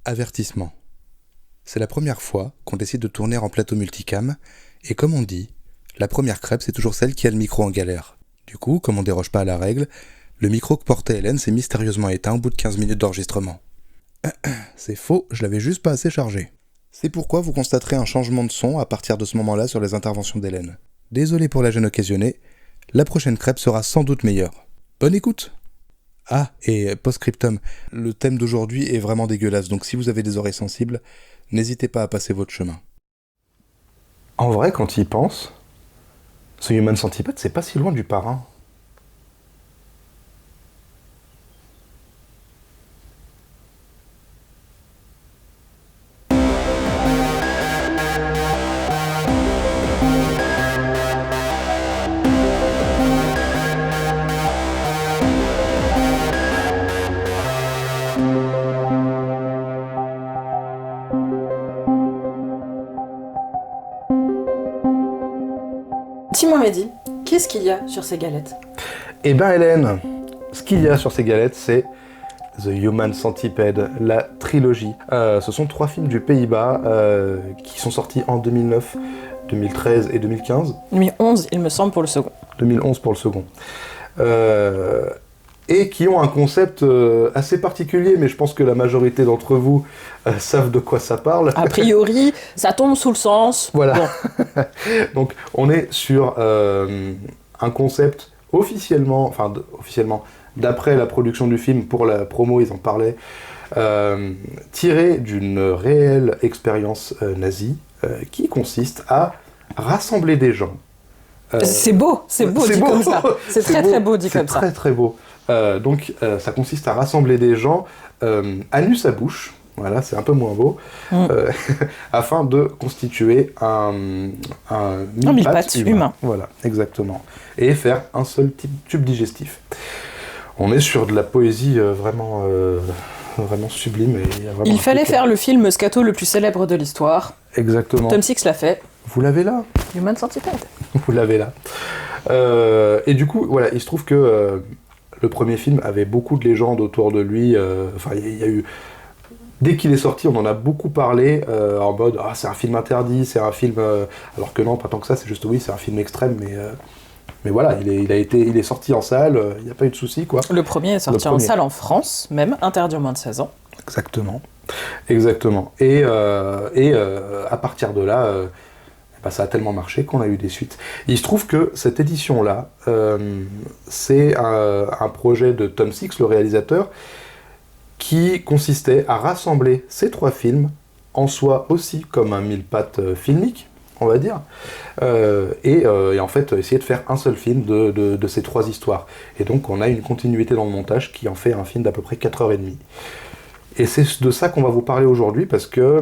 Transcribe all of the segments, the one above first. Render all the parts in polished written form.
Avertissement. C'est la première fois qu'on décide de tourner en plateau multicam, et comme on dit, la première crêpe c'est toujours celle qui a le micro en galère. Du coup, comme on déroge pas à la règle, le micro que portait Hélène s'est mystérieusement éteint au bout de 15 minutes d'enregistrement. C'est faux, je l'avais juste pas assez chargé. C'est pourquoi vous constaterez un changement de son à partir de ce moment-là sur les interventions d'Hélène. Désolé pour la gêne occasionnée, la prochaine crêpe sera sans doute meilleure. Bonne écoute! Ah, et post-scriptum, le thème d'aujourd'hui est vraiment dégueulasse, donc si vous avez des oreilles sensibles, n'hésitez pas à passer votre chemin. En vrai, quand tu y penses, ce Human Centipede, c'est pas si loin du Parrain. Dis-moi Mehdi, qu'est-ce qu'il y a sur ces galettes? Eh ben Hélène, ce qu'il y a sur ces galettes, c'est The Human Centipede, la trilogie. Ce sont 3 films du Pays-Bas qui sont sortis en 2009, 2013 et 2015. 2011, il me semble, pour le second. 2011 pour le second. Et qui ont un concept assez particulier, mais je pense que la majorité d'entre vous savent de quoi ça parle. A priori, ça tombe sous le sens. Voilà. Bon. Donc on est sur un concept officiellement, d'après la production du film, pour la promo ils en parlaient, tiré d'une réelle expérience nazie qui consiste à rassembler des gens. C'est beau dit comme ça. C'est très beau, très beau dit comme ça. C'est très très beau. Donc ça consiste à rassembler des gens anus à bouche, voilà, c'est un peu moins beau, afin de constituer un mille-pattes humain. Voilà, exactement. Et faire un seul tube digestif. On est sur de la poésie vraiment sublime. Et il fallait faire le film scato le plus célèbre de l'histoire. Exactement. Tom Six l'a fait. Vous l'avez là. Human Centipede. Vous l'avez là. Et du coup, voilà, il se trouve que le premier film avait beaucoup de légendes autour de lui. Il y a eu... Dès qu'il est sorti, on en a beaucoup parlé, en mode « Ah, c'est un film interdit, c'est un film... Alors que non, pas tant que ça, c'est juste, oui, c'est un film extrême, mais voilà, il est sorti en salle, il n'y a pas eu de souci, quoi. Le premier est sorti en salle en France, même, interdit aux moins de 16 ans. Exactement. Et à partir de là... ça a tellement marché qu'on a eu des suites. Il se trouve que cette édition-là, c'est un projet de Tom Six, le réalisateur, qui consistait à rassembler ces 3 films, en soi aussi comme un mille-pattes filmique, on va dire, et en fait essayer de faire un seul film de ces 3 histoires. Et donc on a une continuité dans le montage qui en fait un film d'à peu près 4h30. Et c'est de ça qu'on va vous parler aujourd'hui, parce que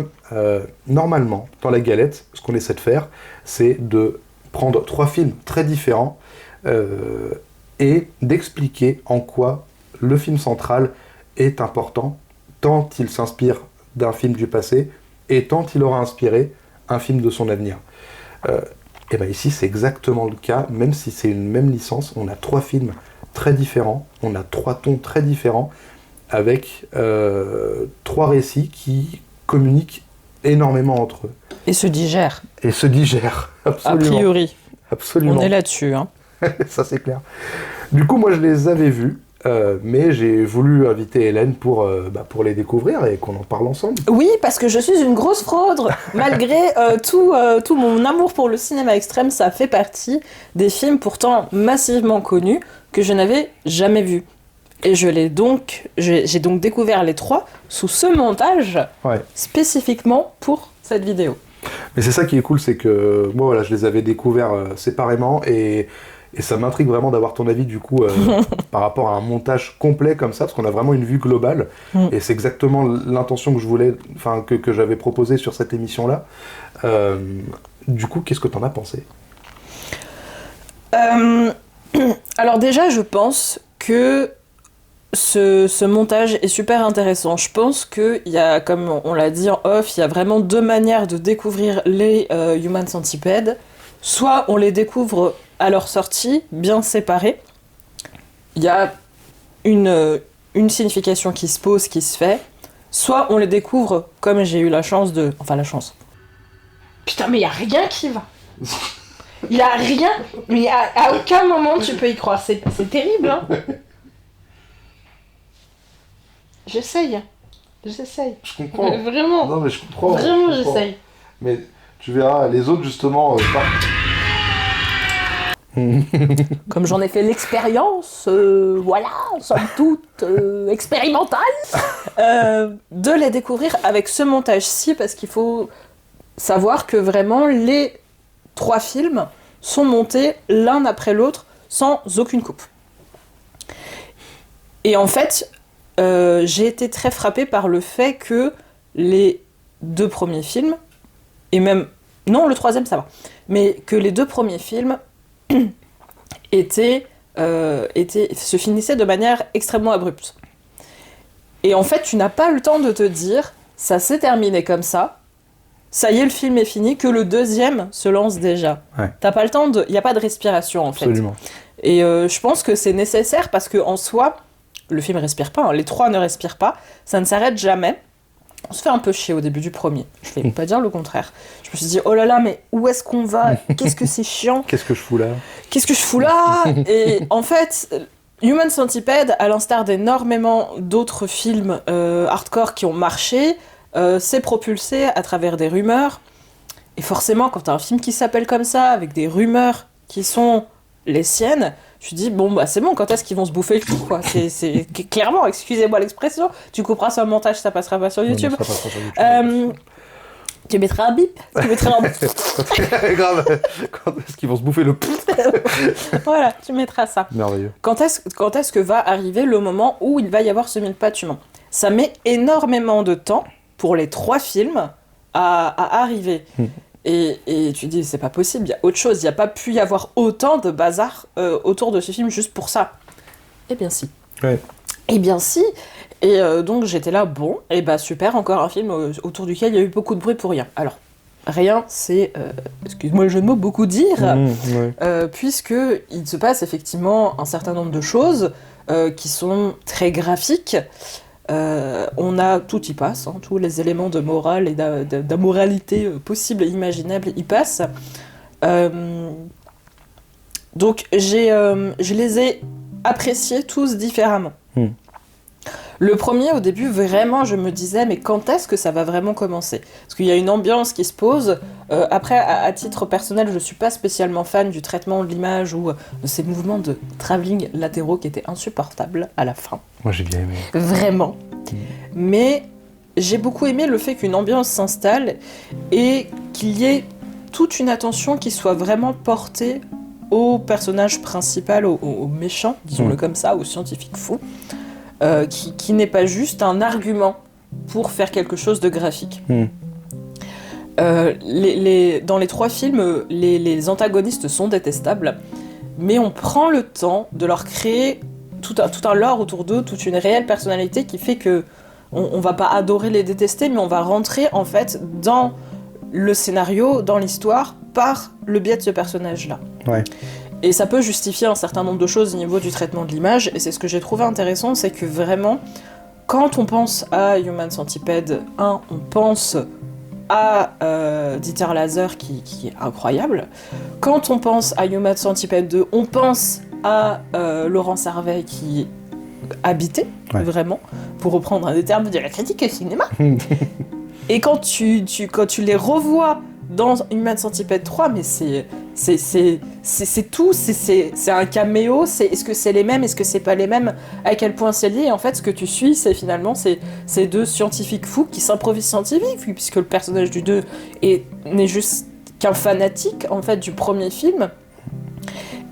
normalement, dans la galette, ce qu'on essaie de faire, c'est de prendre 3 films très différents et d'expliquer en quoi le film central est important, tant il s'inspire d'un film du passé et tant il aura inspiré un film de son avenir. Et bien ici, c'est exactement le cas, même si c'est une même licence, on a 3 films très différents, on a 3 tons très différents, avec 3 récits qui communiquent énormément entre eux. Et se digèrent. Absolument. A priori. Absolument. On est là-dessus. Hein. Ça, c'est clair. Du coup, moi, je les avais vus, mais j'ai voulu inviter Hélène pour les découvrir et qu'on en parle ensemble. Oui, parce que je suis une grosse fraude. Malgré tout mon amour pour le cinéma extrême, ça fait partie des films pourtant massivement connus que je n'avais jamais vus. Et j'ai donc découvert les 3 sous ce montage, spécifiquement pour cette vidéo. Mais c'est ça qui est cool, c'est que moi voilà, je les avais découverts séparément et ça m'intrigue vraiment d'avoir ton avis du coup par rapport à un montage complet comme ça, parce qu'on a vraiment une vue globale et c'est exactement l'intention que je voulais, que j'avais proposé sur cette émission-là. Du coup, qu'est-ce que t'en as pensé? Alors déjà, je pense que ce montage est super intéressant. Je pense qu'il y a, comme on l'a dit en off, il y a vraiment 2 manières de découvrir les Human Centipede. Soit on les découvre à leur sortie, bien séparés. Il y a une signification qui se pose, qui se fait. soit on les découvre comme j'ai eu la chance de... Enfin, la chance. Putain, mais il y a rien qui va. Il y a rien, mais à aucun moment tu peux y croire. C'est terrible, hein. J'essaye. Je comprends. Vraiment. Non, mais je comprends. Vraiment, je comprends. j'essaye. Mais tu verras, les autres, justement, Comme j'en ai fait l'expérience, voilà, somme toute expérimentale, de les découvrir avec ce montage-ci, parce qu'il faut savoir que vraiment les 3 films sont montés l'un après l'autre sans aucune coupe. Et en fait, j'ai été très frappée par le fait que les 2 premiers films, et même... Non, le 3e, ça va. Mais que les 2 premiers films se finissaient de manière extrêmement abrupte. Et en fait, tu n'as pas le temps de te dire, ça s'est terminé comme ça y est, le film est fini, que le 2e se lance déjà. Ouais. T'as pas le temps de... Il n'y a pas de respiration, en fait. Absolument. Et je pense que c'est nécessaire parce qu'en soi, le film respire pas, hein, les 3 ne respirent pas, ça ne s'arrête jamais. On se fait un peu chier au début du premier, je vais pas dire le contraire. Je me suis dit, oh là là, mais où est-ce qu'on va ? Qu'est-ce que c'est chiant ? Qu'est-ce que je fous là ? Et en fait, Human Centipede, à l'instar d'énormément d'autres films hardcore qui ont marché, s'est propulsé à travers des rumeurs. Et forcément, quand t'as un film qui s'appelle comme ça, avec des rumeurs qui sont les siennes, tu dis, bon, bah c'est bon, quand est-ce qu'ils vont se bouffer le cul, quoi ? C'est clairement, excusez-moi l'expression, tu couperas sur le montage, ça passera pas sur YouTube. Non, ça passera sur YouTube. Tu mettras un bip, tu mettras un... Grave. Quand est-ce qu'ils vont se bouffer le... Voilà, tu mettras ça. Merveilleux. Quand est-ce que va arriver le moment où il va y avoir ce mille-pas-tuement ? Ça met énormément de temps pour les 3 films à arriver. Et tu dis, c'est pas possible, il y a autre chose, il n'y a pas pu y avoir autant de bazar autour de ce film juste pour ça. Eh bien si. Ouais. Eh bien si. Et donc j'étais là, bon, et bah super, encore un film autour duquel il y a eu beaucoup de bruit pour rien. Alors, rien, c'est, excuse-moi le jeu de mots, beaucoup dire, Ouais. puisque il se passe effectivement un certain nombre de choses qui sont très graphiques. On a tout y passe, hein, tous les éléments de morale et d'amoralité possibles et imaginables y passent. Donc je les ai appréciés tous différemment. Le premier, au début, vraiment, je me disais, mais quand est-ce que ça va vraiment commencer ? Parce qu'il y a une ambiance qui se pose. Après, à titre personnel, je ne suis pas spécialement fan du traitement de l'image ou de ces mouvements de travelling latéraux qui étaient insupportables à la fin. Moi, j'ai bien aimé. Vraiment. Mais j'ai beaucoup aimé le fait qu'une ambiance s'installe et qu'il y ait toute une attention qui soit vraiment portée au personnage principal, au méchant, disons-le comme ça, au scientifique fou. Qui n'est pas juste un argument pour faire quelque chose de graphique. Dans les 3 films, les antagonistes sont détestables, mais on prend le temps de leur créer tout un lore autour d'eux, toute une réelle personnalité qui fait que on va pas adorer les détester, mais on va rentrer en fait dans le scénario, dans l'histoire, par le biais de ce personnage-là. Ouais. Et ça peut justifier un certain nombre de choses au niveau du traitement de l'image, et c'est ce que j'ai trouvé intéressant, c'est que vraiment, quand on pense à Human Centipede 1, on pense à Dieter Laser qui est incroyable. Quand on pense à Human Centipede 2, on pense à Laurent Servais qui habitait, vraiment, pour reprendre un des termes de la critique au cinéma. Et quand tu les revois dans Human Centipede 3, mais c'est tout, c'est un caméo, est-ce que c'est les mêmes, est-ce que c'est pas les mêmes, à quel point c'est lié, en fait ce que tu suis c'est finalement ces 2 scientifiques fous qui s'improvisent scientifiques, puisque le personnage du 2 n'est juste qu'un fanatique en fait du premier film.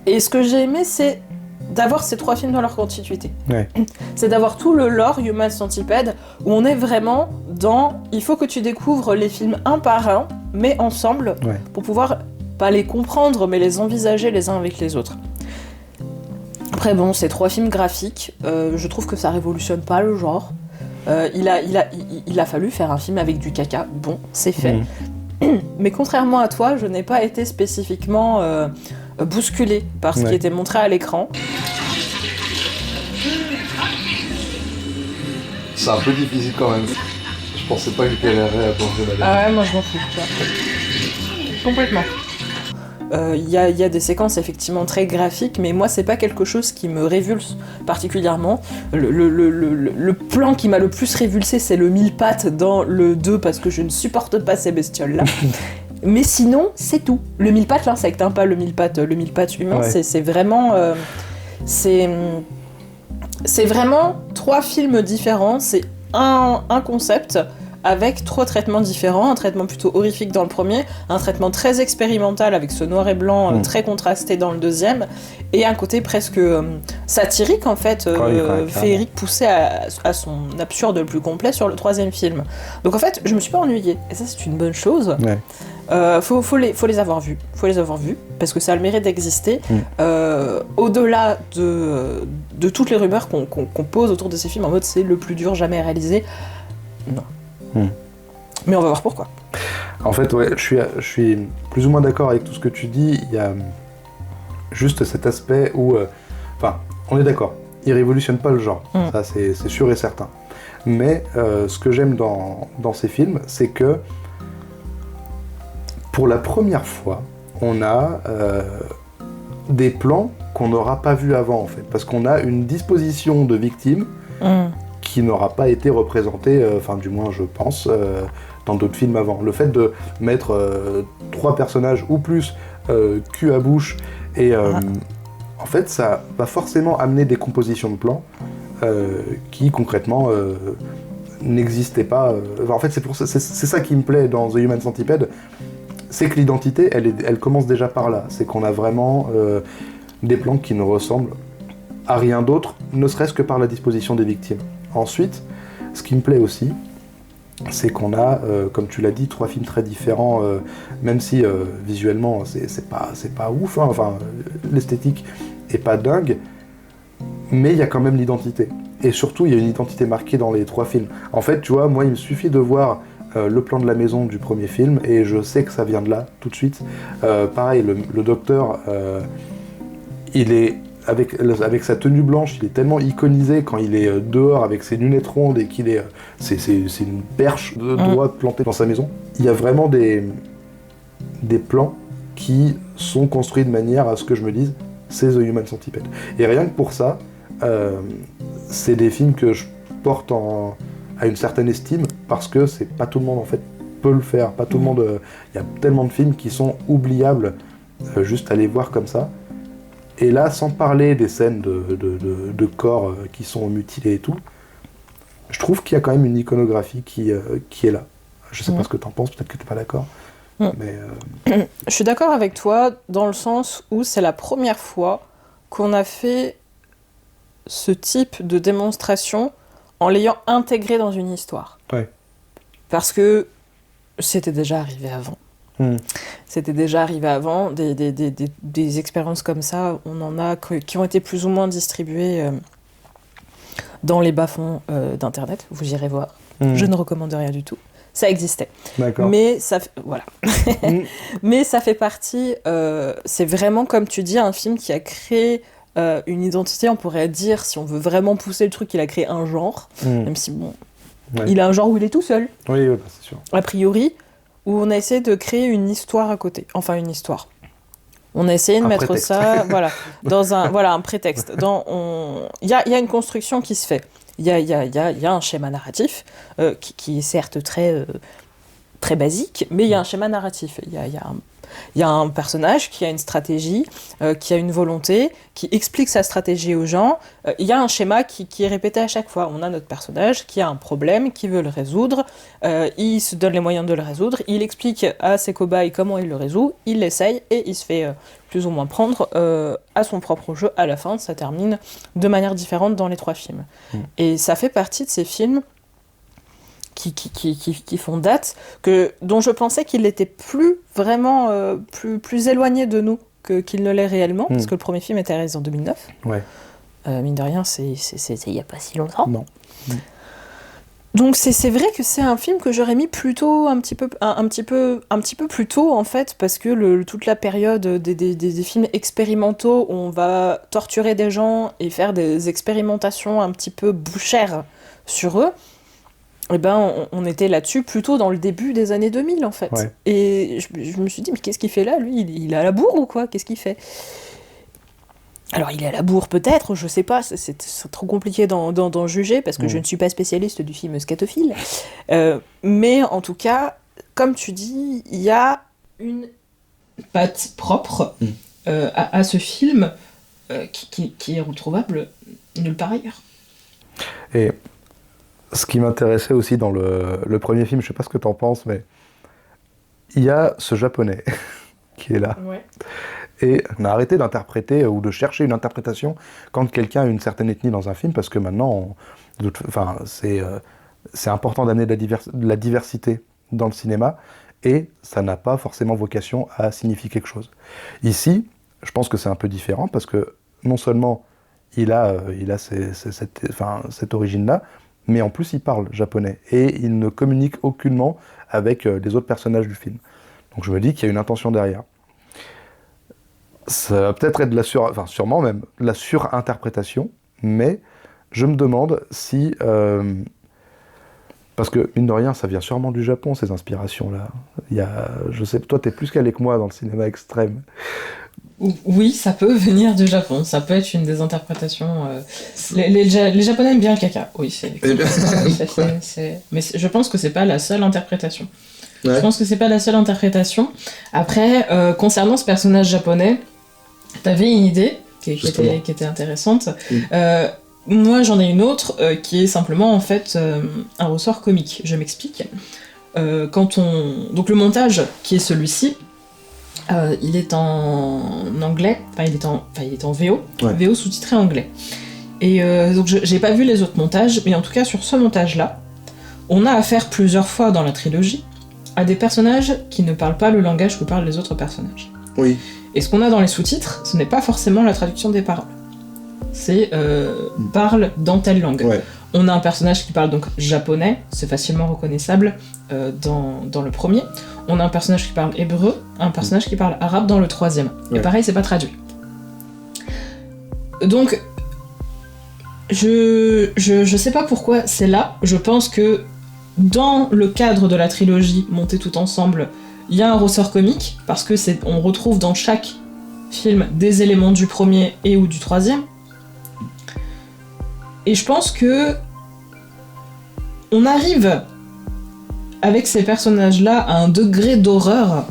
Et ce que j'ai aimé c'est d'avoir ces 3 films dans leur continuité. Ouais. C'est d'avoir tout le lore Human Centipede où on est vraiment dans... Il faut que tu découvres les films un par un, mais ensemble, pour pouvoir pas les comprendre, mais les envisager les uns avec les autres. Après bon, ces 3 films graphiques, je trouve que ça révolutionne pas le genre. Il a fallu faire un film avec du caca. Bon, c'est fait. Mais contrairement à toi, je n'ai pas été spécifiquement bousculée par ce qui était montré à l'écran. C'est un peu difficile quand même. Je pensais pas que je galérerais à plonger là-dedans. Ah ouais, moi je m'en fous, tu vois. Complètement. Il y a des séquences effectivement très graphiques, mais moi c'est pas quelque chose qui me révulse particulièrement. Le plan qui m'a le plus révulsé, c'est le mille pattes dans le 2 parce que je ne supporte pas ces bestioles-là. Mais sinon, c'est tout. Le mille pattes l'insecte, hein, pas le mille pattes humain, ouais. C'est vraiment... c'est vraiment 3 films différents, c'est un concept avec 3 traitements différents, un traitement plutôt horrifique dans le premier, un traitement très expérimental avec ce noir et blanc très contrasté dans le deuxième, et un côté presque satirique en fait, féerique, poussé à son absurde le plus complet sur le 3e film. Donc en fait, je me suis pas ennuyée, et ça c'est une bonne chose. Ouais. Faut les avoir vus, parce que ça a le mérite d'exister. Au-delà de toutes les rumeurs qu'on pose autour de ces films en mode c'est le plus dur jamais réalisé, non. Mais on va voir pourquoi. En fait, ouais, je suis plus ou moins d'accord avec tout ce que tu dis. Il y a juste cet aspect où, on est d'accord, il révolutionne pas le genre, ça c'est sûr et certain. Mais ce que j'aime dans ces films, c'est que pour la première fois, on a des plans qu'on n'aura pas vus avant en fait, parce qu'on a une disposition de victime qui n'aura pas été représentée, du moins je pense, dans d'autres films avant. Le fait de mettre 3 personnages ou plus cul à bouche, et en fait ça va forcément amener des compositions de plans qui concrètement n'existaient pas. En fait c'est ça qui me plaît dans The Human Centipede, c'est que l'identité elle commence déjà par là, c'est qu'on a vraiment des plans qui ne ressemblent à rien d'autre, ne serait-ce que par la disposition des victimes. Ensuite, ce qui me plaît aussi, c'est qu'on a, comme tu l'as dit, 3 films très différents, même si visuellement c'est pas ouf, hein, l'esthétique est pas dingue, mais il y a quand même l'identité. Et surtout, il y a une identité marquée dans les 3 films. En fait, tu vois, moi, il me suffit de voir le plan de la maison du premier film, et je sais que ça vient de là, tout de suite. Pareil, le docteur, il est... Avec sa tenue blanche, il est tellement iconisé quand il est dehors avec ses lunettes rondes et qu'il est... C'est une perche de droite plantée dans sa maison. Il y a vraiment des plans qui sont construits de manière à ce que je me dise c'est The Human Centipede. Et rien que pour ça, c'est des films que je porte à une certaine estime, parce que c'est pas tout le monde en fait peut le faire. Pas tout le monde... Il y a tellement de films qui sont oubliables juste à les voir comme ça. Et là, sans parler des scènes de corps qui sont mutilés et tout, je trouve qu'il y a quand même une iconographie qui est là. Je sais pas ce que t'en penses, peut-être que t'es pas d'accord. Mais je suis d'accord avec toi, dans le sens où c'est la première fois qu'on a fait ce type de démonstration en l'ayant intégré dans une histoire. Ouais. Parce que c'était déjà arrivé avant. C'était déjà arrivé avant, des expériences comme ça, on en a qui ont été plus ou moins distribuées dans les bas-fonds d'internet, vous irez voir, je ne recommande rien du tout, ça existait. D'accord. Mais ça, voilà. Mais ça fait partie, c'est vraiment comme tu dis, un film qui a créé une identité, on pourrait dire, si on veut vraiment pousser le truc, il a créé un genre, même si bon, il a un genre où il est tout seul, oui, c'est sûr. A priori, où on a essayé de créer une histoire à côté. Enfin, une histoire. On a essayé de mettre prétexte. Ça, voilà, dans un prétexte. Il y a une construction qui se fait. Il y a un schéma narratif qui est certes très basique, mais il y a un schéma narratif. Il y a un personnage qui a une stratégie, qui a une volonté, qui explique sa stratégie aux gens. Il y a un schéma qui est répété à chaque fois. On a notre personnage qui a un problème, qui veut le résoudre. Il se donne les moyens de le résoudre. Il explique à ses cobayes comment il le résout. Il l'essaye et il se fait plus ou moins prendre à son propre jeu. À la fin, ça termine de manière différente dans les 3 films. Et ça fait partie de ces films qui font date, dont je pensais qu'il était plus vraiment plus éloigné de nous qu'il ne l'est réellement, parce que le premier film était réalisé en 2009. Ouais. Mine de rien, c'est il n'y a pas si longtemps. Non. Donc c'est vrai que c'est un film que j'aurais mis plutôt un petit peu plus tôt en fait, parce que toute la période des films expérimentaux où on va torturer des gens et faire des expérimentations un petit peu bouchères sur eux, eh ben, on était là-dessus plutôt dans le début des années 2000, en fait. Ouais. Et je me suis dit, mais qu'est-ce qu'il fait là, lui? Il est à la bourre ou quoi? Qu'est-ce qu'il fait? Alors, il est à la bourre peut-être, je sais pas, c'est trop compliqué d'en juger, parce que je ne suis pas spécialiste du film scatophile. Mais en tout cas, comme tu dis, il y a une patte propre à ce film qui est retrouvable nulle part ailleurs. Et ce qui m'intéressait aussi dans le premier film, je sais pas ce que t'en penses, mais il y a ce japonais qui est là. Ouais. Et on a arrêté d'interpréter ou de chercher une interprétation quand quelqu'un a une certaine ethnie dans un film, parce que maintenant, c'est important d'amener de la diversité dans le cinéma, et ça n'a pas forcément vocation à signifier quelque chose. Ici, je pense que c'est un peu différent, parce que non seulement il a cette origine-là, mais en plus il parle japonais, et il ne communique aucunement avec les autres personnages du film. Donc je me dis qu'il y a une intention derrière. Ça va peut-être être sûrement même de la surinterprétation, mais je me demande si... parce que, mine de rien, ça vient sûrement du Japon, ces inspirations-là. Je sais, toi, t'es plus calé que moi dans le cinéma extrême. Oui, ça peut venir du Japon, ça peut être une des interprétations. Les Japonais aiment bien le caca, oui, mais je pense que c'est pas la seule interprétation. Ouais. Je pense que c'est pas la seule interprétation. Après, concernant ce personnage japonais, t'avais une idée qui était intéressante. Moi, j'en ai une autre qui est simplement en fait un ressort comique. Je m'explique. Donc le montage qui est celui-ci, il est en anglais, il est en VO, ouais. VO sous-titré anglais. Et donc j'ai pas vu les autres montages, mais en tout cas sur ce montage-là, on a affaire plusieurs fois dans la trilogie à des personnages qui ne parlent pas le langage que parlent les autres personnages. Oui. Et ce qu'on a dans les sous-titres, ce n'est pas forcément la traduction des paroles. C'est parle dans telle langue. Ouais. On a un personnage qui parle donc japonais, c'est facilement reconnaissable dans le premier. On a un personnage qui parle hébreu, un personnage qui parle arabe dans le troisième. Ouais. Et pareil, c'est pas traduit. Donc, je sais pas pourquoi c'est là. Je pense que dans le cadre de la trilogie montée tout ensemble, il y a un ressort comique, parce que on retrouve dans chaque film des éléments du premier et ou du troisième. Et je pense que on arrive avec ces personnages-là à un degré d'horreur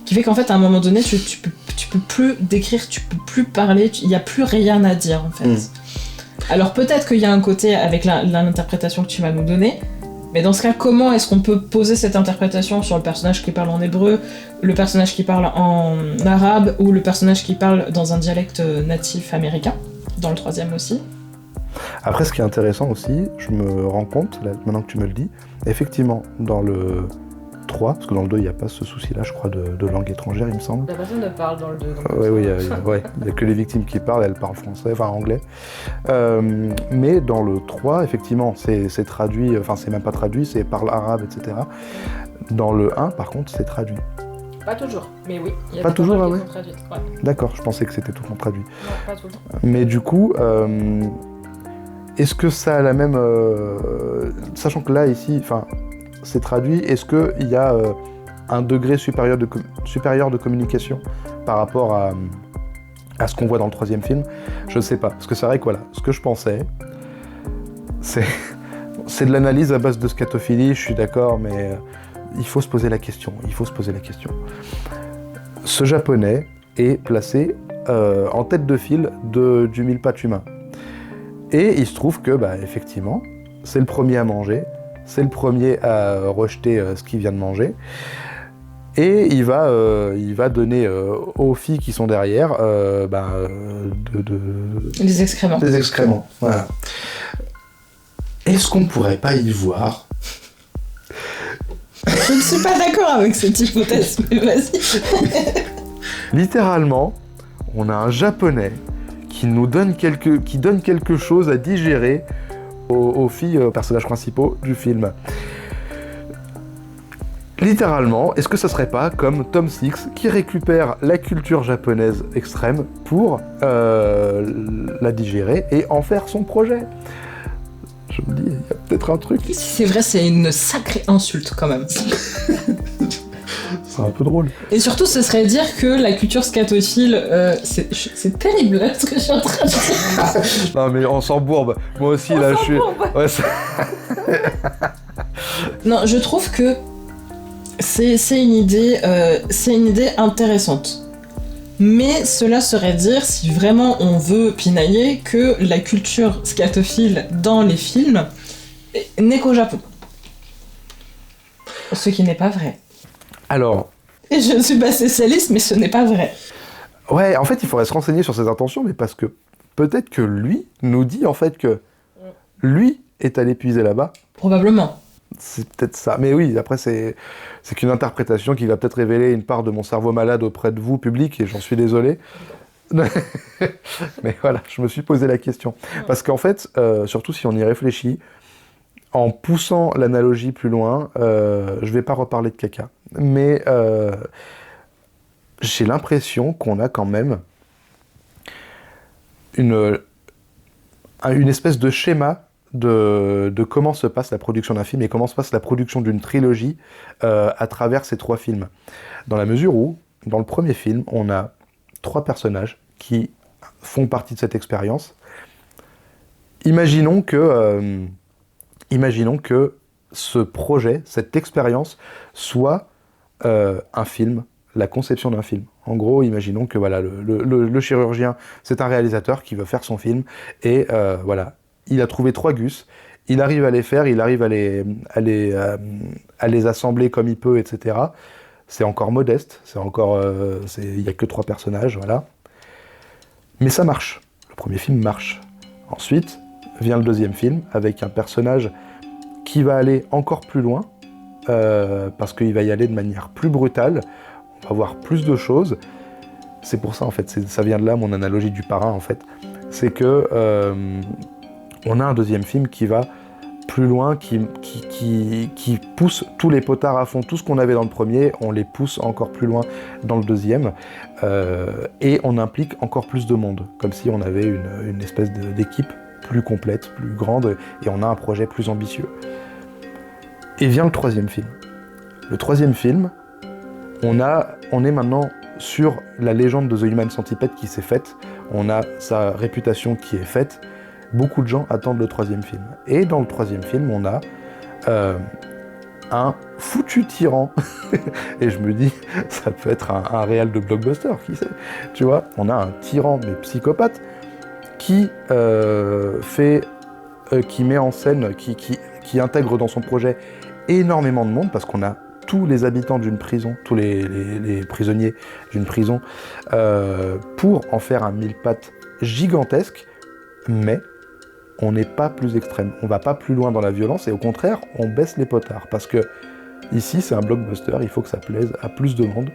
qui fait qu'en fait à un moment donné tu peux plus décrire, tu peux plus parler, il n'y a plus rien à dire en fait. Alors peut-être qu'il y a un côté avec l'interprétation que tu vas nous donner, mais dans ce cas, comment est-ce qu'on peut poser cette interprétation sur le personnage qui parle en hébreu, le personnage qui parle en arabe, ou le personnage qui parle dans un dialecte natif américain, dans le troisième aussi? Après, ce qui est intéressant aussi, je me rends compte, là, maintenant que tu me le dis, effectivement, dans le 3, parce que dans le 2, il n'y a pas ce souci-là, je crois, de langue étrangère, il me semble. La personne ne parle dans le 2. Oui, il n'y a que les victimes qui parlent, elles parlent français, enfin anglais. Mais dans le 3, effectivement, c'est traduit, enfin c'est même pas traduit, c'est parle arabe, etc. Dans le 1, par contre, c'est traduit. Pas toujours, mais oui. Il y a pas toujours, qui sont traduites. Ouais. D'accord, je pensais que c'était tout le temps traduit. Non, pas tout le temps. Mais du coup... est-ce que ça a la même... sachant que là, ici, c'est traduit, est-ce qu'il y a un degré supérieur de communication par rapport à ce qu'on voit dans le troisième film? Je ne sais pas. Parce que c'est vrai que voilà, ce que je pensais, c'est de l'analyse à base de scatophilie, je suis d'accord, mais il faut se poser la question. Ce japonais est placé en tête de file du mille pattes humain. Et il se trouve que, effectivement, c'est le premier à manger, c'est le premier à rejeter ce qu'il vient de manger, et il va donner aux filles qui sont derrière des excréments. Des excréments, voilà. Est-ce qu'on ne pourrait pas y voir? Je ne suis pas d'accord avec cette hypothèse, mais vas-y. Littéralement, on a un japonais qui donne quelque chose à digérer aux filles, aux personnages principaux du film. Littéralement, est-ce que ça serait pas comme Tom Six qui récupère la culture japonaise extrême pour la digérer et en faire son projet? Je me dis, peut-être un truc. Si c'est vrai, c'est une sacrée insulte quand même. C'est un peu drôle. Et surtout, ce serait dire que la culture scatophile, c'est terrible là, ce que je suis en train de dire. Non mais on s'embourbe. Moi aussi là, je suis. Ouais, Non, je trouve que c'est une idée intéressante. Mais cela serait dire, si vraiment on veut pinailler, que la culture scatophile dans les films n'est qu'au Japon. Ce qui n'est pas vrai. Alors. Et je ne suis pas spécialiste, mais ce n'est pas vrai. Ouais, en fait, il faudrait se renseigner sur ses intentions, mais parce que peut-être que lui nous dit en fait que lui est allé puiser là-bas. Probablement. C'est peut-être ça. Mais oui, après, c'est qu'une interprétation qui va peut-être révéler une part de mon cerveau malade auprès de vous, public, et j'en suis désolé. Mais voilà, je me suis posé la question. Parce qu'en fait, surtout si on y réfléchit, en poussant l'analogie plus loin, je vais pas reparler de caca, mais j'ai l'impression qu'on a quand même une espèce de schéma de comment se passe la production d'un film et comment se passe la production d'une trilogie à travers ces 3 films. Dans la mesure où, dans le premier film, on a 3 personnages qui font partie de cette expérience. Imaginons que ce projet, cette expérience, soit un film, la conception d'un film. En gros, imaginons que voilà, le chirurgien, c'est un réalisateur qui veut faire son film, et voilà, il a trouvé 3 gus, il arrive à les faire, il arrive à les assembler comme il peut, etc. C'est encore modeste, il n'y a que 3 personnages, voilà. Mais ça marche, le premier film marche. Ensuite, vient le deuxième film, avec un personnage qui va aller encore plus loin, parce qu'il va y aller de manière plus brutale, on va voir plus de choses. C'est pour ça, en fait, ça vient de là, mon analogie du parrain, en fait. C'est que on a un deuxième film qui va plus loin, qui pousse tous les potards à fond, tout ce qu'on avait dans le premier, on les pousse encore plus loin dans le deuxième, et on implique encore plus de monde, comme si on avait une espèce d'équipe plus complète, plus grande, et on a un projet plus ambitieux. Et vient le troisième film. Le troisième film, on est maintenant sur la légende de The Human Centipede qui s'est faite, on a sa réputation qui est faite, beaucoup de gens attendent le troisième film. Et dans le troisième film, on a un foutu tyran, et je me dis, ça peut être un réal de blockbuster, qui sait, tu vois, on a un tyran, mais psychopathe, qui met en scène, qui intègre dans son projet énormément de monde, parce qu'on a tous les habitants d'une prison, tous les prisonniers d'une prison, pour en faire un mille-pattes gigantesque, mais on n'est pas plus extrême, on va pas plus loin dans la violence, et au contraire, on baisse les potards, parce que ici, c'est un blockbuster, il faut que ça plaise à plus de monde,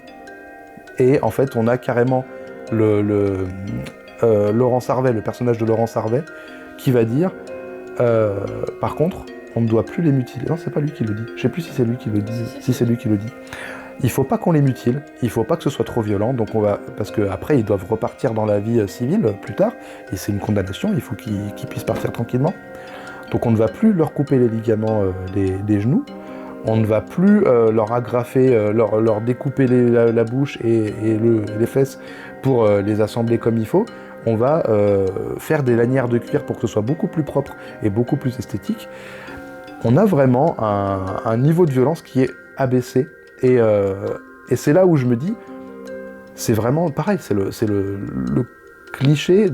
et en fait, on a carrément Laurent Sarvet, le personnage de Laurent Sarvet, qui va dire par contre, on ne doit plus les mutiler. Non, c'est pas lui qui le dit. Je sais plus si c'est lui qui le dit. Si c'est lui qui le dit. Il faut pas qu'on les mutile, il faut pas que ce soit trop violent, donc parce que après ils doivent repartir dans la vie civile plus tard, et c'est une condamnation, il faut qu'ils puissent partir tranquillement. Donc on ne va plus leur couper les ligaments des genoux, on ne va plus leur agrafer, leur découper la bouche et les fesses pour les assembler comme il faut. On va faire des lanières de cuir pour que ce soit beaucoup plus propre et beaucoup plus esthétique. On a vraiment un niveau de violence qui est abaissé, et c'est là où je me dis, c'est vraiment pareil, c'est le cliché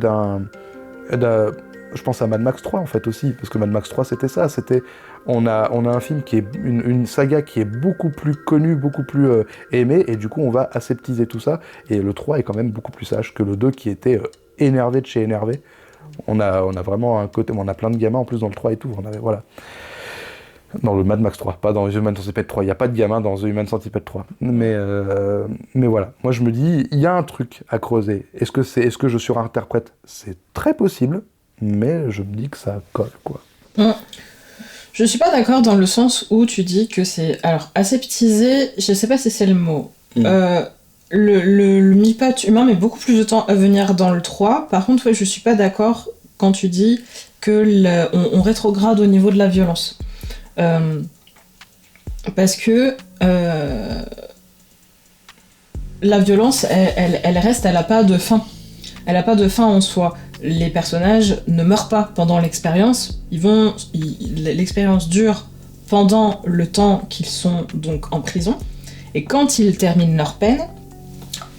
je pense à Mad Max 3 en fait aussi, parce que Mad Max 3 c'était ça, on a un film qui est une saga qui est beaucoup plus connue, beaucoup plus aimée, et du coup on va aseptiser tout ça, et le 3 est quand même beaucoup plus sage que le 2 qui était énervé de chez énervé. On a vraiment un côté, on a plein de gamins en plus dans le 3 et tout, voilà. Dans le Mad Max 3, pas dans The Human Centipede 3, il n'y a pas de gamin dans The Human Centipede 3. Mais voilà, moi je me dis, il y a un truc à creuser. Est-ce que je surinterprète ? C'est très possible, mais je me dis que ça colle, quoi. Je suis pas d'accord dans le sens où tu dis que c'est... Alors, aseptisé, je sais pas si c'est le mot. Le mi-patte humain met beaucoup plus de temps à venir dans le 3. Par contre, ouais, je suis pas d'accord quand tu dis on rétrograde au niveau de la violence. Parce que la violence, elle reste, elle n'a pas de fin. Elle n'a pas de fin en soi. Les personnages ne meurent pas pendant l'expérience. L'expérience dure pendant le temps qu'ils sont donc en prison. Et quand ils terminent leur peine,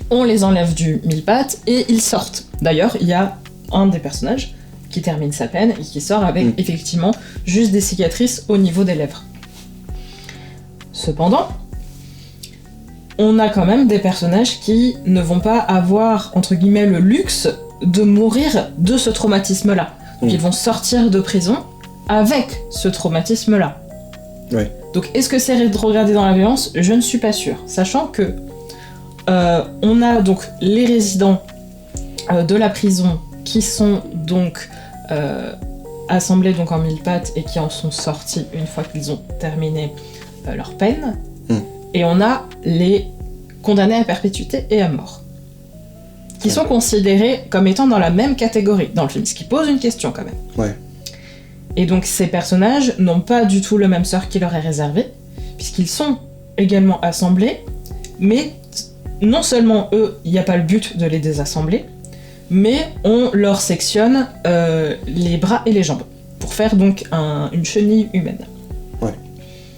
on les enlève du mille-pattes et ils sortent. D'ailleurs, il y a un des personnages qui termine sa peine et qui sort avec effectivement juste des cicatrices au niveau des lèvres. Cependant, on a quand même des personnages qui ne vont pas avoir, entre guillemets, le luxe de mourir de ce traumatisme-là. Donc ils vont sortir de prison avec ce traumatisme-là. Ouais. Donc est-ce que c'est rétrogradé dans la violence ? Je ne suis pas sûre. Sachant que on a donc les résidents de la prison qui sont donc assemblés donc en mille pattes et qui en sont sortis une fois qu'ils ont terminé leur peine. Et on a les condamnés à perpétuité et à mort, qui sont considérés comme étant dans la même catégorie dans le film, ce qui pose une question quand même. Ouais. Et donc ces personnages n'ont pas du tout le même sort qui leur est réservé, puisqu'ils sont également assemblés, mais non seulement eux, il n'y a pas le but de les désassembler, mais on leur sectionne les bras et les jambes, pour faire donc une chenille humaine.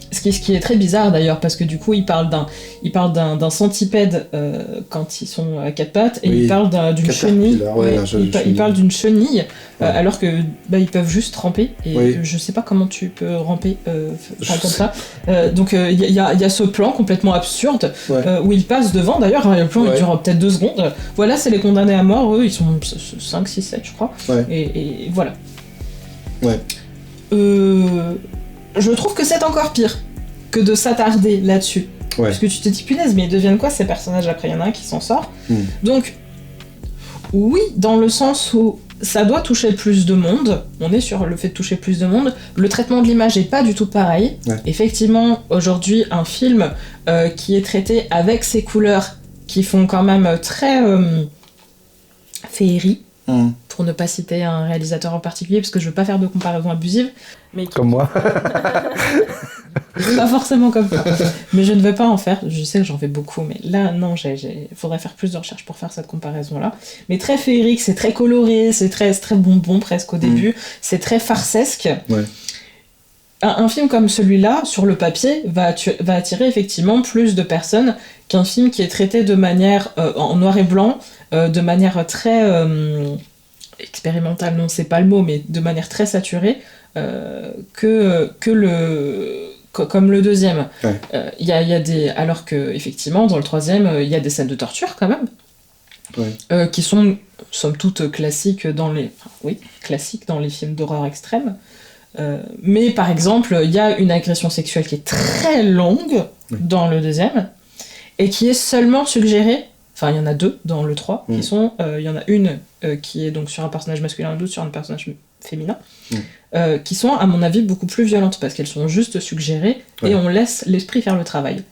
Ce qui est très bizarre d'ailleurs, parce que du coup, il parle d'un centipède quand ils sont à quatre pattes, et il parle d'une chenille. Il parle d'une chenille, alors que ils peuvent juste ramper. Et je sais pas comment tu peux ramper comme ça. Donc il y a ce plan complètement absurde où ils passent devant. D'ailleurs, le plan il dure peut-être 2 secondes. Voilà, c'est les condamnés à mort. Eux, ils sont 5, 6, 7, je crois. Et voilà. Je trouve que c'est encore pire que de s'attarder là-dessus. Parce que tu te dis, punaise, mais ils deviennent quoi ces personnages après ? Il y en a un qui s'en sort. Donc, oui, dans le sens où ça doit toucher plus de monde, on est sur le fait de toucher plus de monde, le traitement de l'image est pas du tout pareil. Effectivement, aujourd'hui, un film qui est traité avec ces couleurs qui font quand même très féerie, pour ne pas citer un réalisateur en particulier, parce que je veux pas faire de comparaison abusive. Mais Comme moi. Pas forcément comme ça. Mais je ne vais pas en faire. Je sais que j'en fais beaucoup, mais là, non, faudrait faire plus de recherches pour faire cette comparaison-là. Mais très féerique, c'est très coloré, c'est très bonbon presque au début. C'est très farcesque. Un film comme celui-là, sur le papier, va attirer effectivement plus de personnes qu'un film qui est traité de manière en noir et blanc, de manière très expérimentale, non, c'est pas le mot, mais de manière très saturée, comme le deuxième. Y a des... Alors que, effectivement, dans le troisième, il y a des scènes de torture quand même, qui sont, somme toute, classiques dans les films d'horreur extrême. Mais par exemple, il y a une agression sexuelle qui est très longue dans le deuxième, et qui est seulement suggérée, enfin il y en a 2 dans le 3, qui sont, il y en a une qui est donc sur un personnage masculin et l'autre sur un personnage féminin, qui sont à mon avis beaucoup plus violentes, parce qu'elles sont juste suggérées, et on laisse l'esprit faire le travail.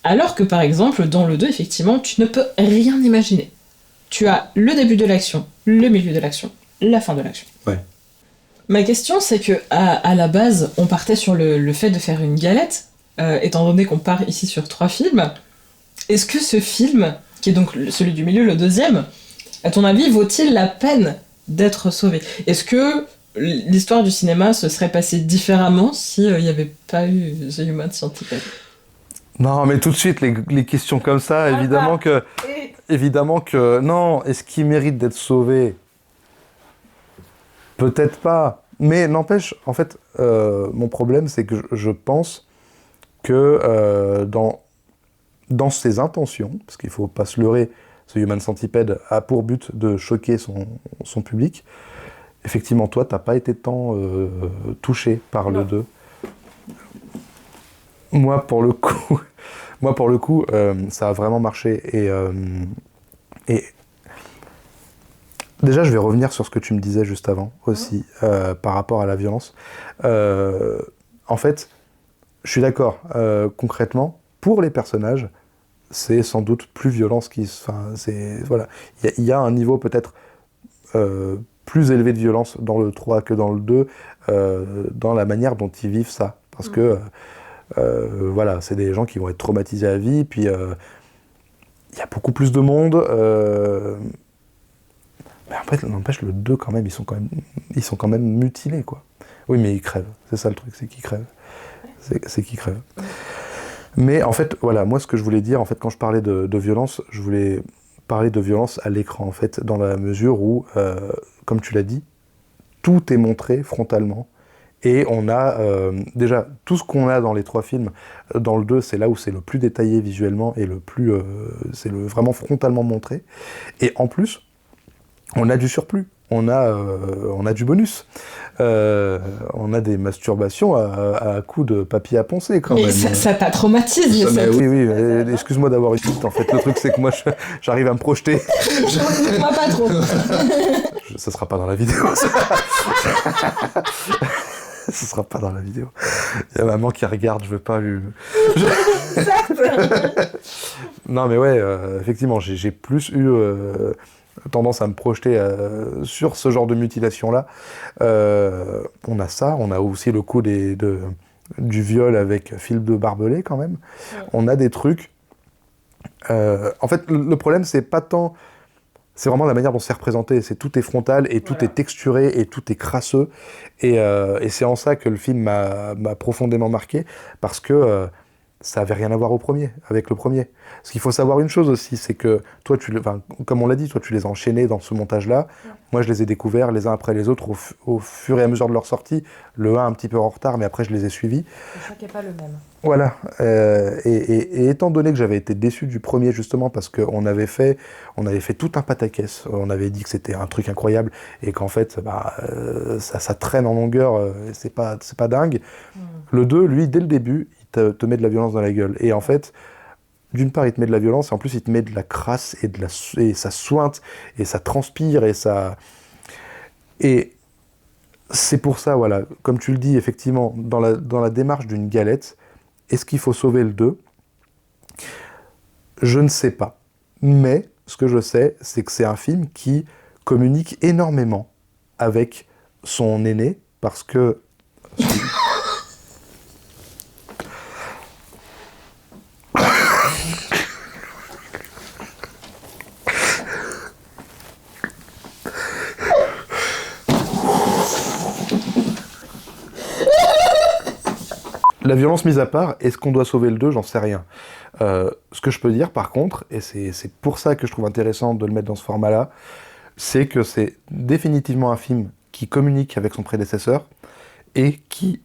Alors que par exemple, dans le 2, effectivement, tu ne peux rien imaginer. Tu as le début de l'action, le milieu de l'action, la fin de l'action. Ma question, c'est que à la base, on partait sur le fait de faire une galette, étant donné qu'on part ici sur 3 films. Est-ce que ce film, qui est donc celui du milieu, le deuxième, à ton avis, vaut-il la peine d'être sauvé ? Est-ce que l'histoire du cinéma se serait passée différemment s'il n'y avait pas eu The Human Centipede ? Non, mais tout de suite, les questions comme ça, évidemment que non, est-ce qu'il mérite d'être sauvé ? Peut-être pas, mais n'empêche, en fait, mon problème, c'est que je pense que dans ses intentions, parce qu'il ne faut pas se leurrer, ce Human Centipede a pour but de choquer son public. Effectivement, toi, tu n'as pas été tant touché par le 2. Moi, pour le coup, ça a vraiment marché. Et déjà, je vais revenir sur ce que tu me disais juste avant aussi, par rapport à la violence. En fait, je suis d'accord. Concrètement, pour les personnages, c'est sans doute plus violent voilà. Il y a un niveau peut-être plus élevé de violence dans le 3 que dans le 2, dans la manière dont ils vivent ça. Parce que, voilà, c'est des gens qui vont être traumatisés à vie, puis il y a beaucoup plus de monde. Mais en fait, n'empêche, le 2, quand même, ils sont quand même mutilés, quoi. Oui, mais ils crèvent. C'est ça le truc, c'est qu'ils crèvent. C'est qu'ils crèvent. Mais en fait, voilà, moi, ce que je voulais dire, en fait, quand je parlais de violence, je voulais parler de violence à l'écran, en fait, dans la mesure où, comme tu l'as dit, tout est montré frontalement. Et on a déjà tout ce qu'on a dans les 3 films. Dans le 2, c'est là où c'est le plus détaillé visuellement et vraiment frontalement montré. Et en plus, on a du surplus. On a du bonus. On a des masturbations à coups de papier à poncer, quand même. Mais ça t'a traumatisé, ça. Oui, excuse-moi d'avoir eu tilt, en fait. Le truc, c'est que moi, j'arrive à me projeter. Moi, pas trop. Ça sera pas dans la vidéo, ça. Ce sera pas dans la vidéo. Il y a maman qui regarde, je veux pas lui... Non, mais ouais, effectivement, j'ai plus eu tendance à me projeter sur ce genre de mutilation-là. On a ça, on a aussi le coup du viol avec fil de barbelé, quand même. Ouais. On a des trucs... en fait, le problème, c'est pas tant... C'est vraiment la manière dont c'est représenté, tout est frontal et tout est texturé et tout est crasseux. Et c'est en ça que le film m'a profondément marqué, parce que ça avait rien à voir avec le premier. Parce qu'il faut savoir une chose aussi, c'est que toi, comme on l'a dit, toi tu les as enchaînés dans ce montage-là. Ouais. Moi je les ai découverts les uns après les autres au fur et à mesure de leur sortie. Le 1 un petit peu en retard, mais après je les ai suivis. Chaque n'est pas le même. Voilà. Et étant donné que j'avais été déçu du premier, justement, parce qu'on avait fait tout un pataquès. On avait dit que c'était un truc incroyable et qu'en fait, ça traîne en longueur, c'est pas dingue. Le 2, lui, dès le début, il te met de la violence dans la gueule. Et en fait, d'une part, il te met de la violence, et en plus, il te met de la crasse et ça sointe, et ça transpire, et c'est pour ça, voilà, comme tu le dis, effectivement, dans la démarche d'une galette, est-ce qu'il faut sauver le 2 ? Je ne sais pas. Mais ce que je sais, c'est que c'est un film qui communique énormément avec son aîné, parce que... La violence mise à part, est-ce qu'on doit sauver le 2 ? J'en sais rien. Ce que je peux dire, par contre, et c'est pour ça que je trouve intéressant de le mettre dans ce format-là, c'est que c'est définitivement un film qui communique avec son prédécesseur et qui...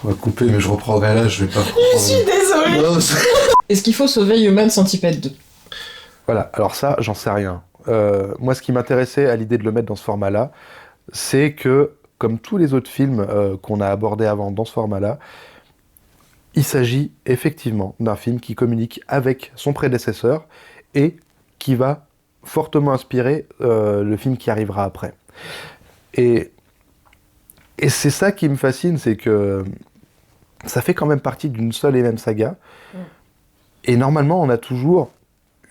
On va couper, mais je reprendrai là, je vais pas... Je suis désolée. Est-ce qu'il faut sauver Human Centipede 2 ? Voilà, alors ça, j'en sais rien. Moi, ce qui m'intéressait à l'idée de le mettre dans ce format-là, c'est que, comme tous les autres films qu'on a abordés avant dans ce format-là, il s'agit effectivement d'un film qui communique avec son prédécesseur et qui va fortement inspirer le film qui arrivera après. Et c'est ça qui me fascine, c'est que ça fait quand même partie d'une seule et même saga. Et normalement, on a toujours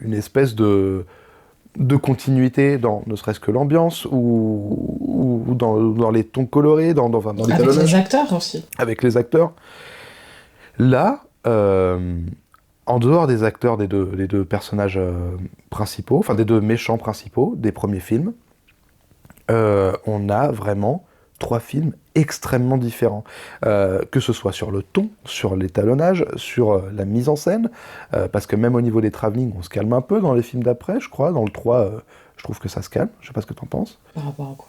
une espèce de continuité dans ne serait-ce que l'ambiance ou dans les tons colorés, dans les avec les acteurs aussi. Avec les acteurs. Là, en dehors des acteurs des deux personnages principaux, enfin des deux méchants principaux des premiers films, on a vraiment 3 films extrêmement différents, que ce soit sur le ton, sur l'étalonnage, sur la mise en scène, parce que même au niveau des travelling, on se calme un peu dans les films d'après, je crois. Dans le 3, je trouve que ça se calme. Je sais pas ce que t'en penses. Par rapport à quoi ?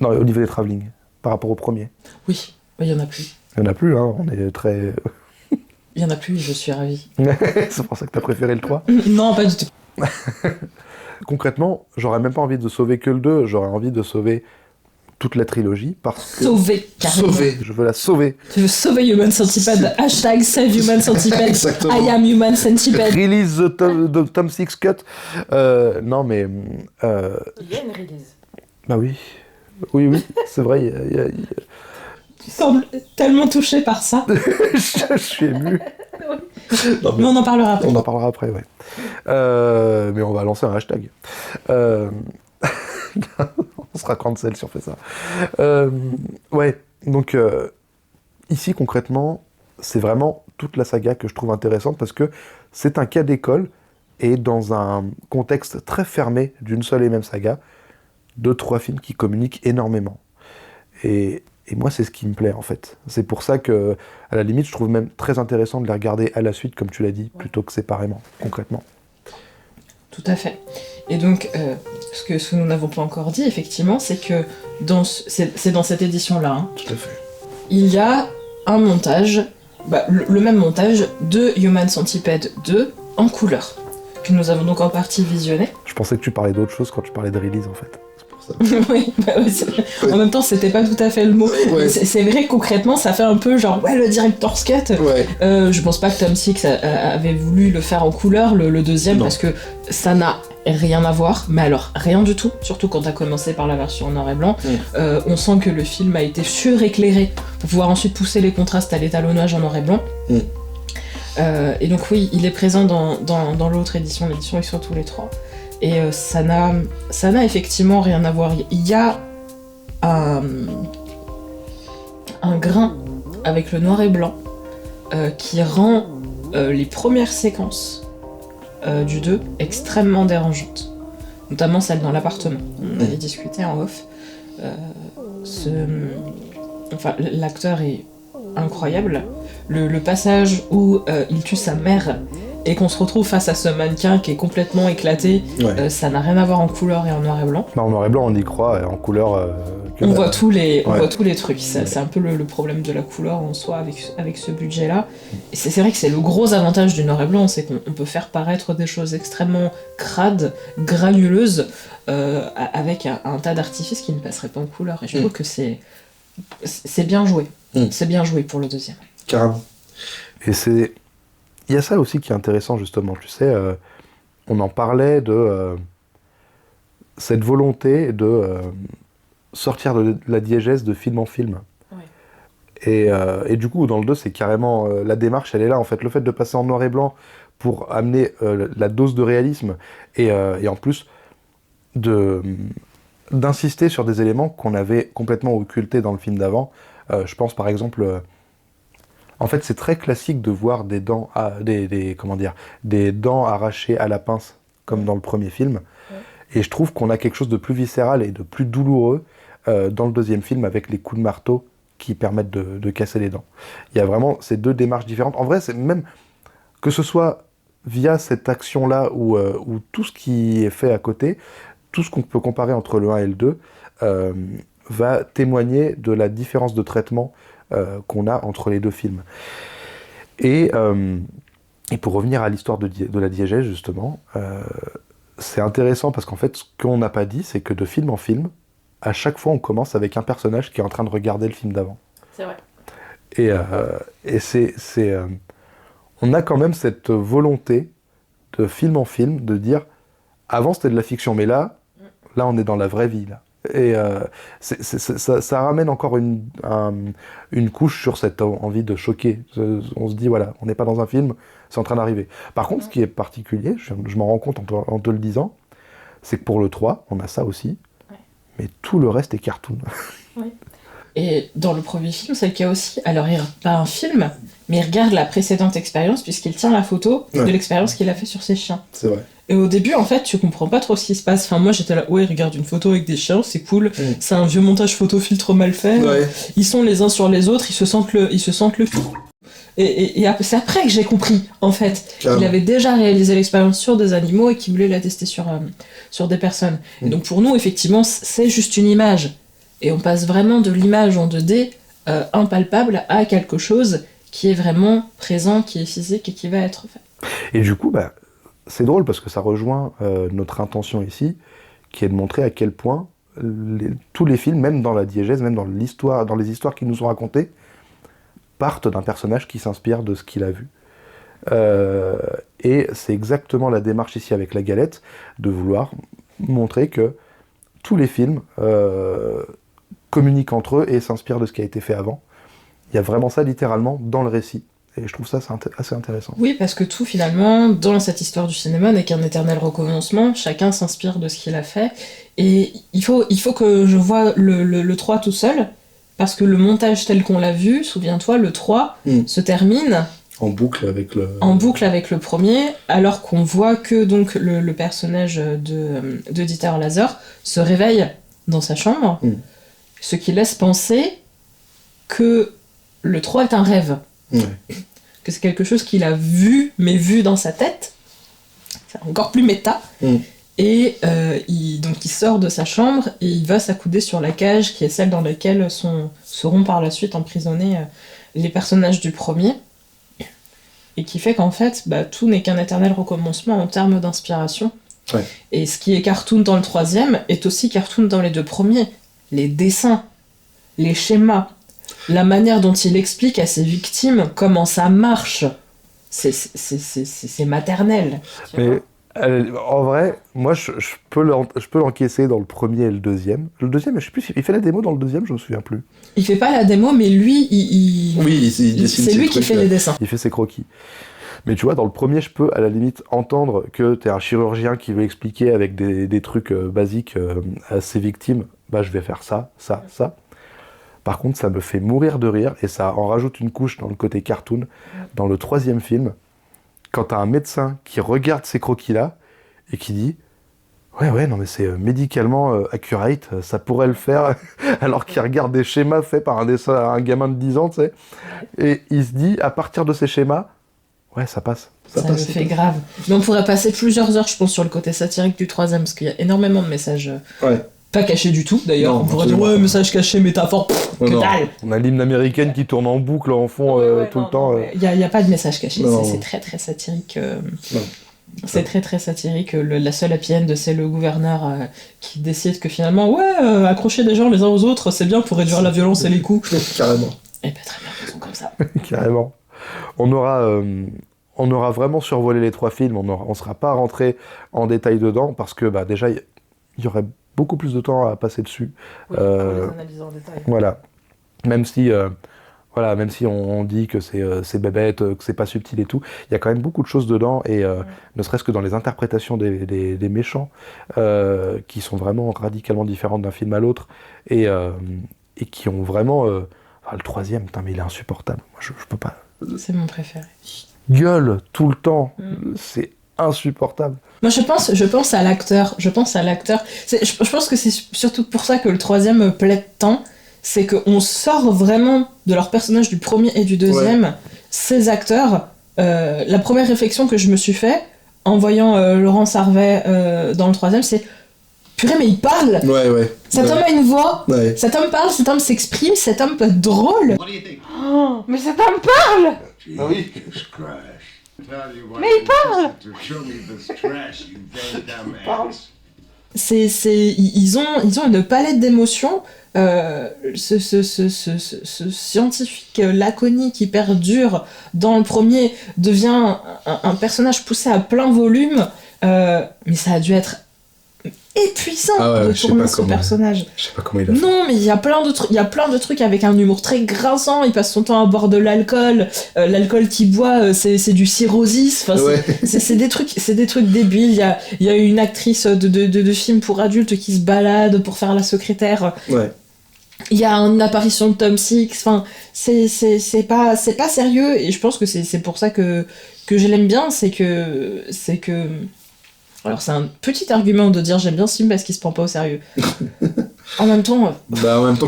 Non, au niveau des travelling, par rapport au premier. Oui, il y en a plus. Il y en a plus, hein, on est très... Il y en a plus, je suis ravie. C'est pour ça que t'as préféré le 3 ? Non, pas du tout. Concrètement, j'aurais même pas envie de sauver que le 2, j'aurais envie de sauver toute la trilogie, parce que... Sauver, carrément. Sauver, je veux la sauver. Tu veux sauver Human Centipede, hashtag save Human Centipede, Exactement. I am Human Centipede. Release the Tom Six Cut. Non, mais... Il y a une release. Bah oui. Oui, c'est vrai, il y a... Tu sembles tellement touché par ça. Je suis ému. Non, Mais on en parlera après. on en parlera après, ouais. Mais on va lancer un hashtag. On sera cancel si on fait ça. Ouais, donc ici concrètement, c'est vraiment toute la saga que je trouve intéressante parce que c'est un cas d'école et dans un contexte très fermé d'une seule et même saga, 2-3 films qui communiquent énormément. Et moi, c'est ce qui me plaît en fait. C'est pour ça que, à la limite, je trouve même très intéressant de les regarder à la suite, comme tu l'as dit, plutôt que séparément, concrètement. Tout à fait. Et donc, ce que nous n'avons pas encore dit, effectivement, c'est que c'est dans cette édition-là, hein, Tout à fait. il y a un montage, le même montage de Human Centipede 2 en couleur, que nous avons donc en partie visionné. Je pensais que tu parlais d'autre chose quand tu parlais de release en fait. C'est pour ça. Oui, en même temps, c'était pas tout à fait le mot. Ouais. C'est vrai que concrètement, ça fait un peu genre, ouais, le director's cut. Ouais. Je pense pas que Tom Six avait voulu le faire en couleur, le deuxième, Non. parce que ça n'a rien à voir, mais alors rien du tout, surtout quand t'as commencé par la version en noir et blanc. On sent que le film a été suréclairé pour pouvoir ensuite pousser les contrastes à l'étalonnage en noir et blanc. Et donc oui, il est présent dans l'autre édition, l'édition ils sont tous les trois. Et ça n'a effectivement rien à voir. Il y a un grain avec le noir et blanc qui rend les premières séquences du 2 extrêmement dérangeantes. Notamment celle dans l'appartement. On avait discuté en off. L'acteur est incroyable. Le passage où il tue sa mère et qu'on se retrouve face à ce mannequin qui est complètement éclaté, Ouais. ça n'a rien à voir en couleur et en noir et blanc. Non, en noir et blanc, on y croit, et en couleur. On voit tous les trucs. Ouais. C'est un peu le problème de la couleur en soi avec ce budget-là. Et c'est vrai que c'est le gros avantage du noir et blanc, c'est qu'on peut faire paraître des choses extrêmement crades, granuleuses, avec un tas d'artifices qui ne passeraient pas en couleur. Et je trouve que c'est bien joué. C'est bien joué pour le deuxième. Carrément. Et il y a ça aussi qui est intéressant, justement. Tu sais, on en parlait de cette volonté de sortir de la diégèse de film en film. Ouais. Et du coup, dans le 2, c'est carrément... la démarche, elle est là, en fait. Le fait de passer en noir et blanc pour amener la dose de réalisme et en plus d'insister sur des éléments qu'on avait complètement occultés dans le film d'avant. Je pense, par exemple... En fait, c'est très classique de voir des dents, des dents arrachées à la pince, comme dans le premier film. Ouais. Et je trouve qu'on a quelque chose de plus viscéral et de plus douloureux dans le deuxième film, avec les coups de marteau qui permettent de casser les dents. Il y a vraiment ces deux démarches différentes. En vrai, c'est même que ce soit via cette action-là ou tout ce qui est fait à côté, tout ce qu'on peut comparer entre le 1 et le 2 va témoigner de la différence de traitement qu'on a entre les deux films. Et pour revenir à l'histoire de la diégèse, justement, c'est intéressant parce qu'en fait, ce qu'on n'a pas dit, c'est que de film en film, à chaque fois, on commence avec un personnage qui est en train de regarder le film d'avant. C'est vrai. Et on a quand même cette volonté de film en film de dire, avant c'était de la fiction, mais là on est dans la vraie vie, là. Et ça ramène encore une couche sur cette envie de choquer. On se dit, voilà, on n'est pas dans un film, c'est en train d'arriver. Par contre, ce qui est particulier, je m'en rends compte en te le disant, c'est que pour le 3, on a ça aussi, mais tout le reste est cartoon. Oui. Et dans le premier film, c'est le cas aussi. Alors, il regarde pas un film, mais il regarde la précédente expérience, puisqu'il tient la photo de l'expérience qu'il a fait sur ses chiens. C'est vrai. Et au début, en fait, tu comprends pas trop ce qui se passe. Enfin, moi, j'étais là, ouais, regarde une photo avec des chiens, c'est cool. C'est un vieux montage photo filtre mal fait. Ouais. Ils sont les uns sur les autres, ils se sentent le cul. Et c'est après que j'ai compris, en fait, qu'il avait déjà réalisé l'expérience sur des animaux et qu'il voulait la tester sur des personnes. Et donc, pour nous, effectivement, c'est juste une image. Et on passe vraiment de l'image en 2D impalpable à quelque chose qui est vraiment présent, qui est physique et qui va être fait. Et du coup, c'est drôle parce que ça rejoint notre intention ici, qui est de montrer à quel point tous les films, même dans la diégèse, même dans les histoires qui nous sont racontées, partent d'un personnage qui s'inspire de ce qu'il a vu. Et c'est exactement la démarche ici avec La Galette, de vouloir montrer que tous les films communiquent entre eux et s'inspirent de ce qui a été fait avant. Il y a vraiment ça littéralement dans le récit. Et je trouve ça assez intéressant. Oui, parce que tout, finalement, dans cette histoire du cinéma n'est qu'un éternel recommencement. Chacun s'inspire de ce qu'il a fait. Et il faut que je vois le 3 tout seul, parce que le montage tel qu'on l'a vu, souviens-toi, le 3 se termine En boucle avec le premier, alors qu'on voit que donc le personnage de Dieter Laser se réveille dans sa chambre, ce qui laisse penser que le 3 est un rêve. Ouais. Que c'est quelque chose qu'il a vu, mais vu dans sa tête. C'est encore plus méta. Et il sort de sa chambre et il va s'accouder sur la cage qui est celle dans laquelle seront par la suite emprisonnés les personnages du premier. Et qui fait qu'en fait, tout n'est qu'un éternel recommencement en termes d'inspiration. Ouais. Et ce qui est cartoon dans le troisième est aussi cartoon dans les deux premiers. Les dessins, les schémas, la manière dont il explique à ses victimes comment ça marche, c'est maternel. Mais en vrai, moi je peux l'encaisser dans le premier et le deuxième. Le deuxième, je sais plus, il fait la démo dans le deuxième, je me souviens plus. Il fait pas la démo, mais lui, c'est lui qui fait les dessins. Il fait ses croquis. Mais tu vois, dans le premier, je peux à la limite entendre que t'es un chirurgien qui veut expliquer avec des trucs basiques à ses victimes, je vais faire ça. Par contre, ça me fait mourir de rire, et ça en rajoute une couche dans le côté cartoon. Dans le troisième film, quand t'as un médecin qui regarde ces croquis-là, et qui dit « Ouais, non mais c'est médicalement accurate, ça pourrait le faire », alors qu'il regarde des schémas faits par un gamin de 10 ans, tu sais. Et il se dit, à partir de ces schémas, ouais, ça passe. Ça me fait grave. Mais on pourrait passer plusieurs heures, je pense, sur le côté satirique du troisième, parce qu'il y a énormément de messages... Pas cachés du tout, d'ailleurs. Non, on pourrait dire, ouais, message caché, métaphore, que dalle. On a l'hymne américaine qui tourne en boucle, en fond, tout le temps. Il n'y a pas de message caché, c'est très très satirique. C'est très très satirique. La seule happy end, c'est le gouverneur qui décide que finalement, accrocher des gens les uns aux autres, c'est bien pour réduire la violence et les coups. Carrément. Et très bien, faisons comme ça. Carrément. On aura vraiment survolé les trois films, on sera pas rentré en détail dedans, parce que déjà, il y aurait beaucoup plus de temps à passer dessus. Oui, pour les analyser en détail. Voilà. Même si on dit que c'est bébête, que c'est pas subtil et tout, il y a quand même beaucoup de choses dedans, et ne serait-ce que dans les interprétations des méchants, qui sont vraiment radicalement différentes d'un film à l'autre, et qui ont vraiment... le troisième, putain, mais il est insupportable. Moi, je peux pas... C'est mon préféré. Il gueule tout le temps. C'est insupportable. Moi, je pense à l'acteur. Je pense que c'est surtout pour ça que le troisième me plaît tant. C'est qu'on sort vraiment de leur personnage du premier et du deuxième. Ces acteurs, la première réflexion que je me suis fait en voyant Laurence Harvey dans le troisième, c'est purée, mais il parle. Cet homme a une voix. Cet homme parle, cet homme s'exprime, cet homme peut être drôle. Oh, mais cet homme parle. Ah oui. Mais il parle. Ils ont une palette d'émotions. Ce scientifique laconique qui perdure dans le premier devient un personnage poussé à plein volume, mais ça a dû être épuisant de tourner ce personnage. Je sais pas comment il a fait. Non, mais il y a plein de trucs avec un humour très grinçant. Il passe son temps à boire de l'alcool. L'alcool qu'il boit, c'est du cirrhosis. Enfin, c'est des trucs débiles. Il y a une actrice de film pour adultes qui se balade pour faire la secrétaire. Il y a une apparition de Tom Six. Enfin, c'est pas sérieux, et je pense que c'est pour ça que je l'aime bien. C'est que alors c'est un petit argument de dire j'aime bien ce film parce qu'il se prend pas au sérieux. En même temps,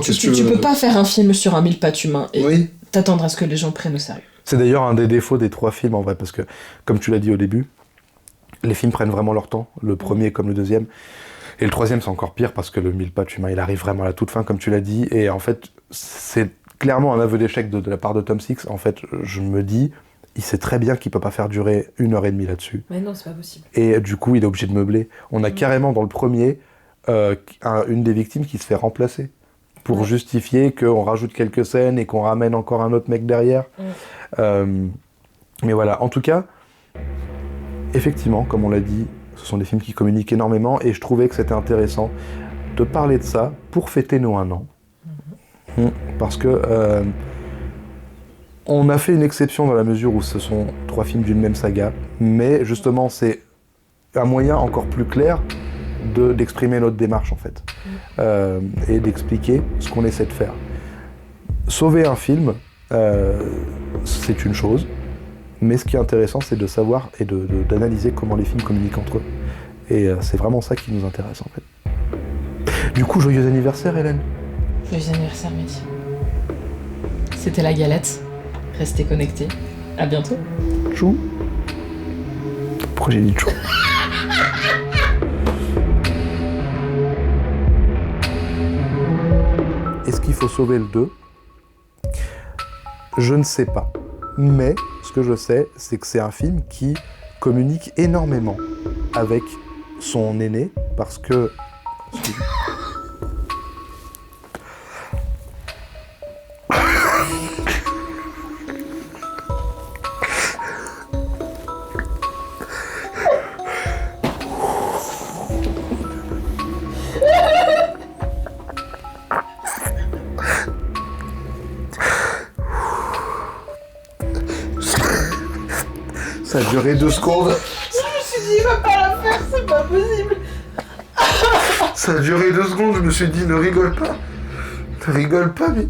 tu peux pas faire un film sur un mille-pattes humain et t'attendre à ce que les gens le prennent au sérieux. C'est d'ailleurs un des défauts des trois films en vrai, parce que comme tu l'as dit au début, les films prennent vraiment leur temps, le premier comme le deuxième. Et le troisième, c'est encore pire parce que le mille-pattes humain, il arrive vraiment à la toute fin, comme tu l'as dit. Et en fait, c'est clairement un aveu d'échec de la part de Tom Six. En fait, je me dis, il sait très bien qu'il peut pas faire durer 1h30 là-dessus. Mais non, c'est pas possible. Et du coup, il est obligé de meubler. On a carrément dans le premier une des victimes qui se fait remplacer pour justifier qu'on rajoute quelques scènes et qu'on ramène encore un autre mec derrière. Mais voilà, en tout cas, effectivement, comme on l'a dit, ce sont des films qui communiquent énormément, et je trouvais que c'était intéressant de parler de ça pour fêter nos 1 an. Parce que On a fait une exception dans la mesure où ce sont 3 films d'une même saga, mais justement c'est un moyen encore plus clair d'exprimer notre démarche en fait, et d'expliquer ce qu'on essaie de faire. Sauver un film, c'est une chose, mais ce qui est intéressant c'est de savoir et d'analyser comment les films communiquent entre eux. Et c'est vraiment ça qui nous intéresse en fait. Du coup, joyeux anniversaire Hélène. Joyeux anniversaire, Mehdi. C'était la galette. Restez connectés. À bientôt. Chou. Pourquoi j'ai dit chou? Est-ce qu'il faut sauver le 2? Je ne sais pas. Mais ce que je sais, c'est que c'est un film qui communique énormément avec son aîné parce que... Ça a duré 2 secondes. Je me suis dit, il va pas la faire, c'est pas possible. Ça a duré 2 secondes, je me suis dit, ne rigole pas. Ne rigole pas, mais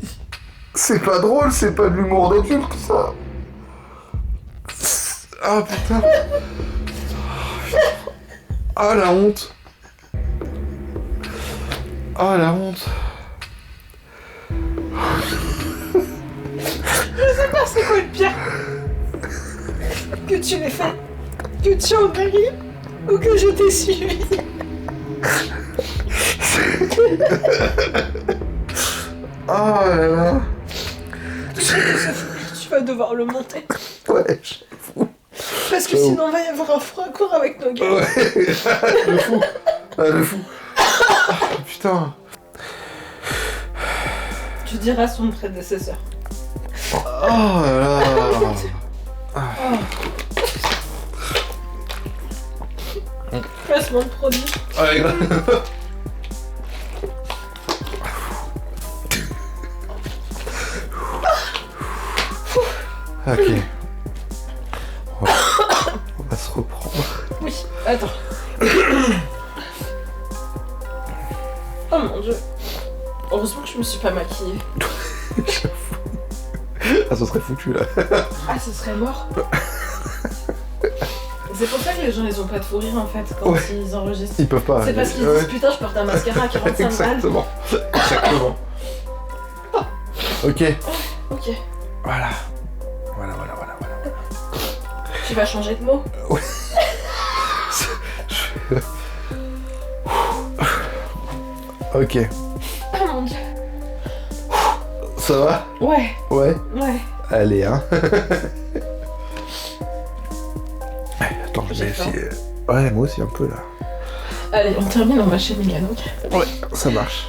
c'est pas drôle, c'est pas de l'humour d'adulte, ça. Ah putain. Ah la honte. Ah la honte. Je sais pas c'est quoi le pire. Que tu l'aies fait, que tu en ris, ou que je t'ai suivi. Ah là là. Tu sais que ce fou, tu vas devoir le monter. Ouais, Parce que sinon, il va y avoir un fracas avec nos gars. ouais. Le fou. Ah, le fou. Ah, putain. Tu diras à son prédécesseur. Oh là là. Placement de produit. Ouais. Ok. On va se reprendre. Oui, attends. Oh mon dieu. Heureusement que je me suis pas maquillée. Ah, ça serait foutu là. Ah, ce serait mort. C'est pour ça que les gens ils ont pas de fou rire en fait quand Ouais. ils enregistrent. Ils peuvent pas. C'est parce qu'ils Ouais. disent putain, je porte un mascara à 45 balles. Exactement. Exactement. Ok. Ok. Voilà. Voilà. Tu vas changer de mot. Ok. Oh mon dieu. Ça va? Ouais, Ouais. ouais. Allez, hein. Attends, je J'ai vais faim. essayer. Ouais, moi aussi un peu là. Allez, on termine, on va chez Megan, ok? Ouais, ça marche.